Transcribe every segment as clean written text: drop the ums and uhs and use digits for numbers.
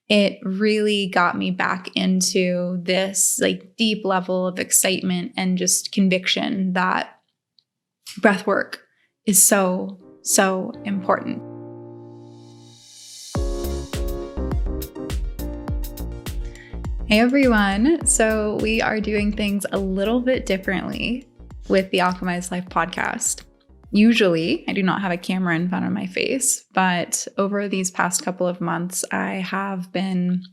it really got me back into this like deep level of excitement and just conviction that breathwork is so, so important. Hey everyone. So we are doing things a little bit differently with the Alchemized Life podcast. Usually, I do not have a camera in front of my face, but over these past couple of months, I have been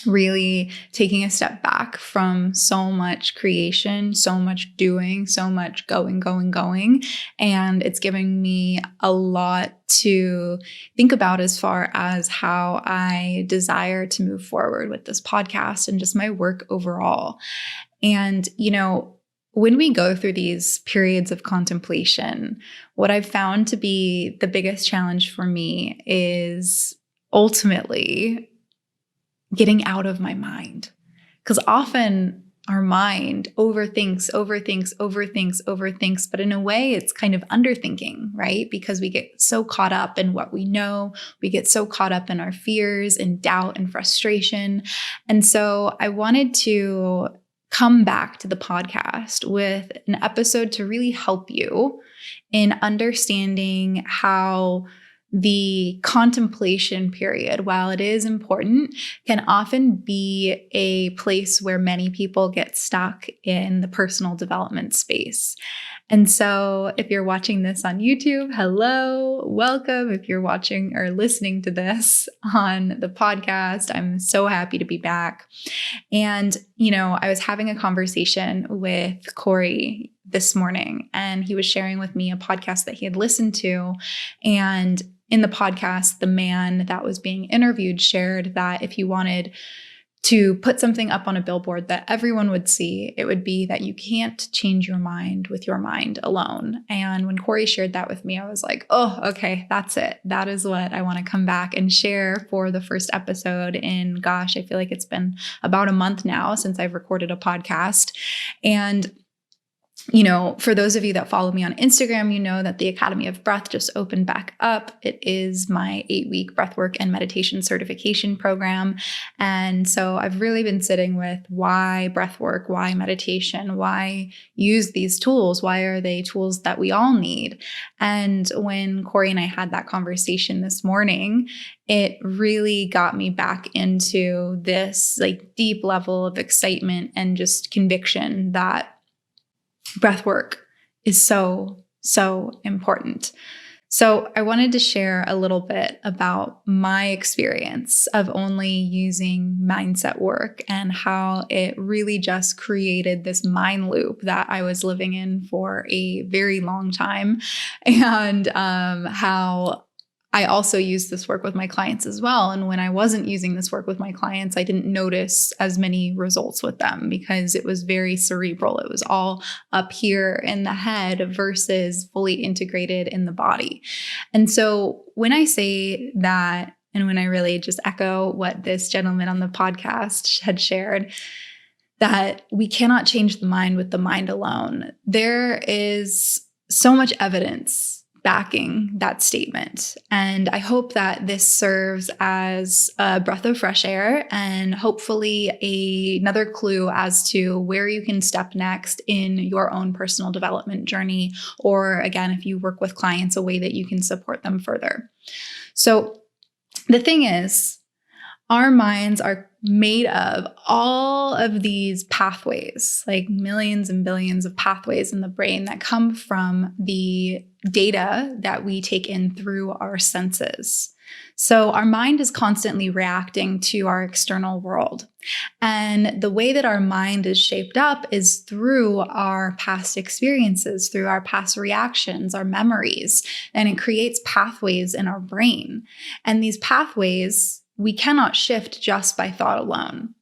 really taking a step back from so much creation, so much doing, so much going. And it's giving me a lot to think about as far as how I desire to move forward with this podcast and just my work overall. And, when we go through these periods of contemplation, what I've found to be the biggest challenge for me is ultimately getting out of my mind. Because often our mind overthinks, but in a way it's kind of underthinking, right? Because we get so caught up in what we know, we get so caught up in our fears and doubt and frustration. And so I wanted to come back to the podcast with an episode to really help you in understanding how the contemplation period, while it is important, can often be a place where many people get stuck in the personal development space. And so if you're watching this on YouTube, hello, welcome. If you're watching or listening to this on the podcast, I'm so happy to be back. And, I was having a conversation with Corey this morning, and he was sharing with me a podcast that he had listened to. And in the podcast, the man that was being interviewed shared that if you wanted to put something up on a billboard that everyone would see, it would be that you can't change your mind with your mind alone. And when Corey shared that with me, I was like, oh, okay, that's it. That is what I want to come back and share for the first episode in, I feel like it's been about a month now since I've recorded a podcast. And for those of you that follow me on Instagram, you know that the Academy of Breath just opened back up. It is my 8-week breathwork and meditation certification program. And so I've really been sitting with why breathwork, why meditation, why use these tools? Why are they tools that we all need? And when Corey and I had that conversation this morning, it really got me back into this like deep level of excitement and just conviction that breathwork is so, so important. So I wanted to share a little bit about my experience of only using mindset work and how it really just created this mind loop that I was living in for a very long time, and how I also use this work with my clients as well. And when I wasn't using this work with my clients, I didn't notice as many results with them because it was very cerebral. It was all up here in the head versus fully integrated in the body. And so when I say that, and when I really just echo what this gentleman on the podcast had shared, that we cannot change the mind with the mind alone, there is so much evidence backing that statement. And I hope that this serves as a breath of fresh air and hopefully another clue as to where you can step next in your own personal development journey, or again, if you work with clients, a way that you can support them further. So the thing is, our minds are made of all of these pathways, like millions and billions of pathways in the brain that come from the data that we take in through our senses. So our mind is constantly reacting to our external world. And the way that our mind is shaped up is through our past experiences, through our past reactions, our memories, and it creates pathways in our brain. And these pathways we cannot shift just by thought alone.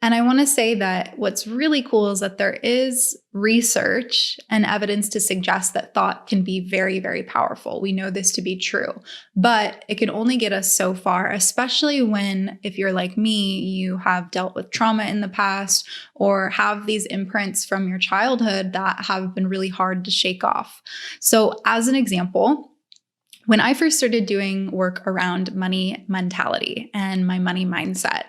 And I want to say that what's really cool is that there is research and evidence to suggest that thought can be very, very powerful. We know this to be true, but it can only get us so far, especially when, if you're like me, you have dealt with trauma in the past or have these imprints from your childhood that have been really hard to shake off. So as an example, When I first started doing work around money mentality and my money mindset,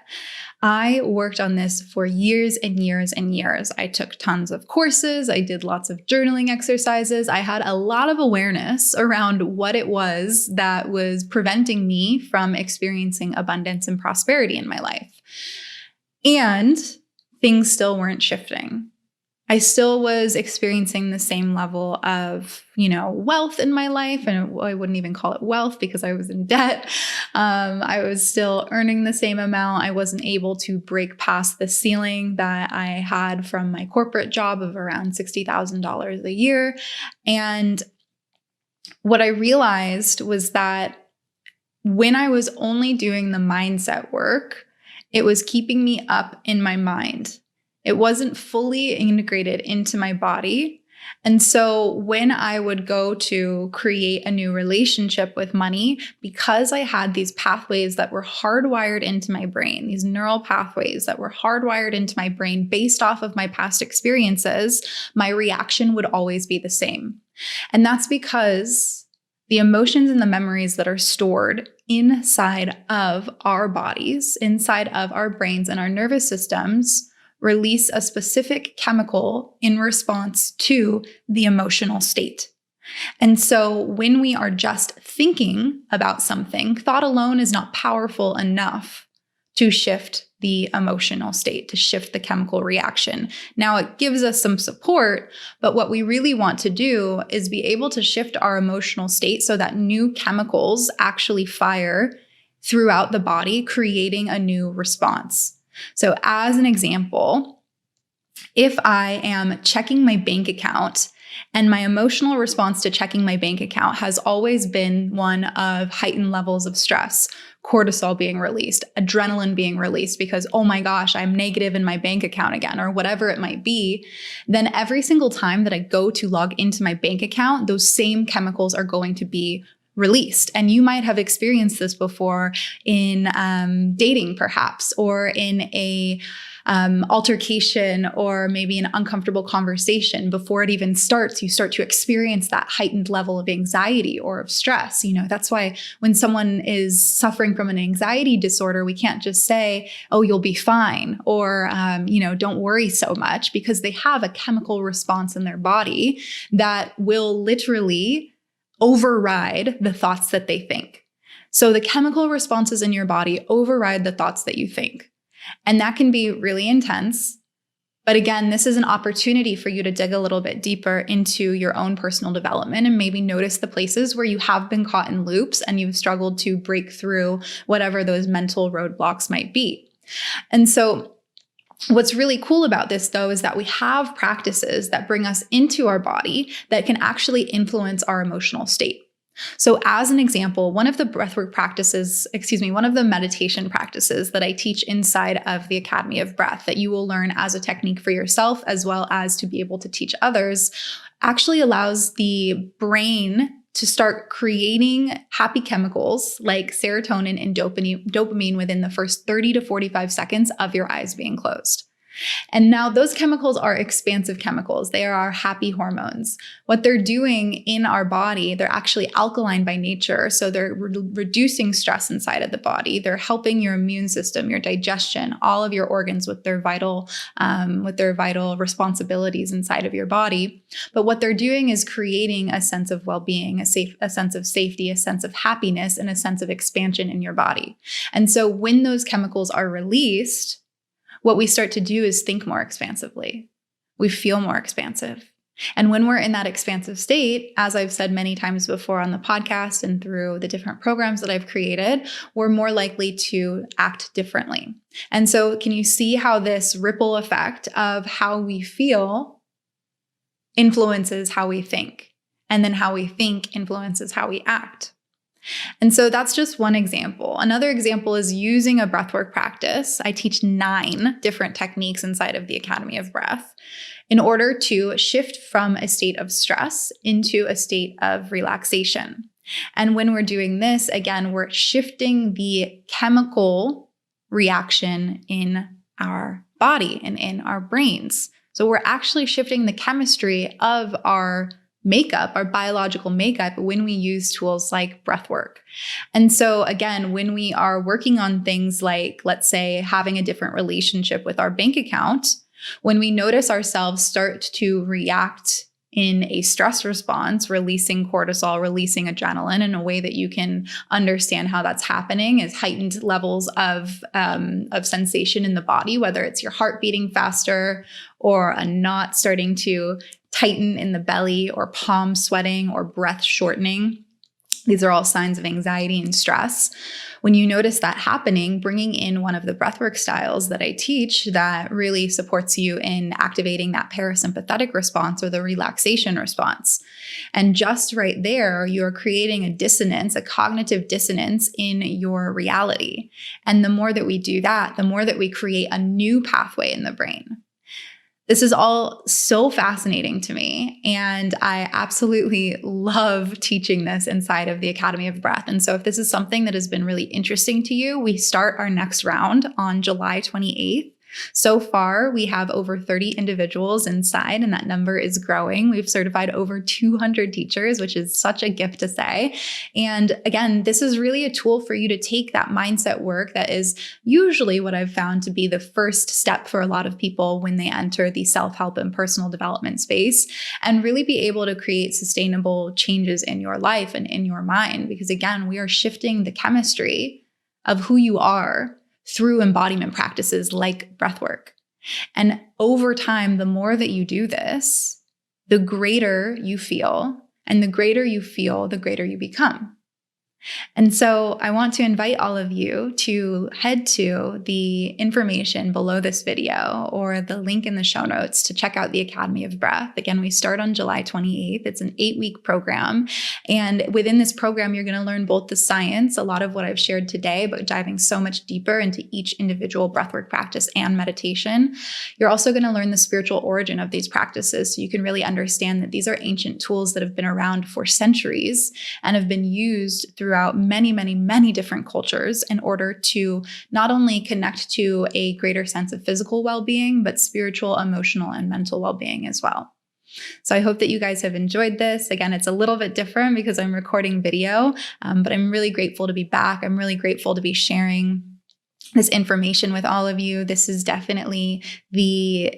I worked on this for years and years and years. I took tons of courses. I did lots of journaling exercises. I had a lot of awareness around what it was that was preventing me from experiencing abundance and prosperity in my life. And things still weren't shifting. I still was experiencing the same level of, wealth in my life. And I wouldn't even call it wealth because I was in debt. I was still earning the same amount. I wasn't able to break past the ceiling that I had from my corporate job of around $60,000 a year. And what I realized was that when I was only doing the mindset work, it was keeping me up in my mind. It wasn't fully integrated into my body. And so when I would go to create a new relationship with money, because I had these pathways that were hardwired into my brain, these neural pathways that were hardwired into my brain based off of my past experiences, my reaction would always be the same. And that's because the emotions and the memories that are stored inside of our bodies, inside of our brains and our nervous systems, release a specific chemical in response to the emotional state. And so when we are just thinking about something, thought alone is not powerful enough to shift the emotional state, to shift the chemical reaction. Now, it gives us some support, but what we really want to do is be able to shift our emotional state so that new chemicals actually fire throughout the body, creating a new response. So as an example, if I am checking my bank account and my emotional response to checking my bank account has always been one of heightened levels of stress, cortisol being released, adrenaline being released because, oh my gosh, I'm negative in my bank account again, or whatever it might be, then every single time that I go to log into my bank account, those same chemicals are going to be released. And you might have experienced this before in dating, perhaps, or in a altercation, or maybe an uncomfortable conversation. Before it even starts, you start to experience that heightened level of anxiety or of stress. That's why when someone is suffering from an anxiety disorder, we can't just say, oh, you'll be fine, or, don't worry so much, because they have a chemical response in their body that will literally override the thoughts that they think. So the chemical responses in your body override the thoughts that you think. And that can be really intense. But again, this is an opportunity for you to dig a little bit deeper into your own personal development and maybe notice the places where you have been caught in loops and you've struggled to break through whatever those mental roadblocks might be. And so what's really cool about this, though, is that we have practices that bring us into our body that can actually influence our emotional state. So as an example, one of the meditation practices that I teach inside of the Academy of Breath that you will learn as a technique for yourself, as well as to be able to teach others, actually allows the brain to start creating happy chemicals like serotonin and dopamine within the first 30 to 45 seconds of your eyes being closed. And now those chemicals are expansive chemicals. They are our happy hormones. What they're doing in our body, they're actually alkaline by nature. So they're reducing stress inside of the body. They're helping your immune system, your digestion, all of your organs with their vital responsibilities inside of your body. But what they're doing is creating a sense of well-being, a sense of safety, a sense of happiness, and a sense of expansion in your body. And so when those chemicals are released, what we start to do is think more expansively. We feel more expansive. And when we're in that expansive state, as I've said many times before on the podcast and through the different programs that I've created, we're more likely to act differently. And so can you see how this ripple effect of how we feel influences how we think? And then how we think influences how we act. And so that's just one example. Another example is using a breathwork practice. I teach 9 different techniques inside of the Academy of Breath in order to shift from a state of stress into a state of relaxation. And when we're doing this, again, we're shifting the chemical reaction in our body and in our brains. So we're actually shifting the chemistry of our makeup, our biological makeup, when we use tools like breathwork. And so again, when we are working on things like, let's say, having a different relationship with our bank account, when we notice ourselves start to react in a stress response, releasing cortisol, releasing adrenaline in a way that you can understand how that's happening is heightened levels of sensation in the body, whether it's your heart beating faster or a knot starting to tighten in the belly or palm sweating or breath shortening. These are all signs of anxiety and stress. When you notice that happening, bringing in one of the breathwork styles that I teach that really supports you in activating that parasympathetic response or the relaxation response. And just right there, you're creating a dissonance, a cognitive dissonance in your reality. And the more that we do that, the more that we create a new pathway in the brain. This is all so fascinating to me, and I absolutely love teaching this inside of the Academy of Breath. And so if this is something that has been really interesting to you, we start our next round on July 28th. So far, we have over 30 individuals inside, and that number is growing. We've certified over 200 teachers, which is such a gift to say. And again, this is really a tool for you to take that mindset work that is usually what I've found to be the first step for a lot of people when they enter the self-help and personal development space, and really be able to create sustainable changes in your life and in your mind. Because again, we are shifting the chemistry of who you are through embodiment practices like breathwork. And over time, the more that you do this, the greater you feel, and the greater you feel, the greater you become. And so I want to invite all of you to head to the information below this video or the link in the show notes to check out the Academy of Breath. Again, we start on July 28th. It's an 8-week program. And within this program, you're going to learn both the science, a lot of what I've shared today, but diving so much deeper into each individual breathwork practice and meditation. You're also going to learn the spiritual origin of these practices, so you can really understand that these are ancient tools that have been around for centuries and have been used throughout many, many, many different cultures in order to not only connect to a greater sense of physical well-being, but spiritual, emotional, and mental well-being as well. So I hope that you guys have enjoyed this. Again, it's a little bit different because I'm recording video, but I'm really grateful to be back. I'm really grateful to be sharing this information with all of you. This is definitely the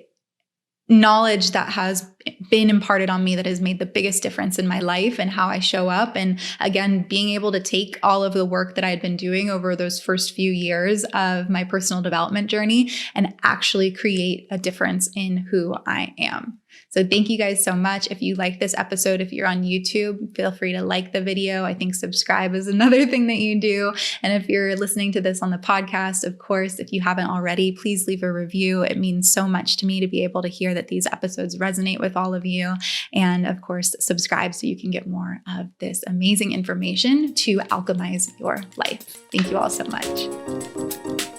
knowledge that has been imparted on me that has made the biggest difference in my life and how I show up. And again, being able to take all of the work that I had been doing over those first few years of my personal development journey and actually create a difference in who I am. So thank you guys so much. If you like this episode, if you're on YouTube, feel free to like the video. I think subscribe is another thing that you do. And if you're listening to this on the podcast, of course, if you haven't already, please leave a review. It means so much to me to be able to hear that these episodes resonate with all of you. And of course, subscribe so you can get more of this amazing information to alchemize your life. Thank you all so much.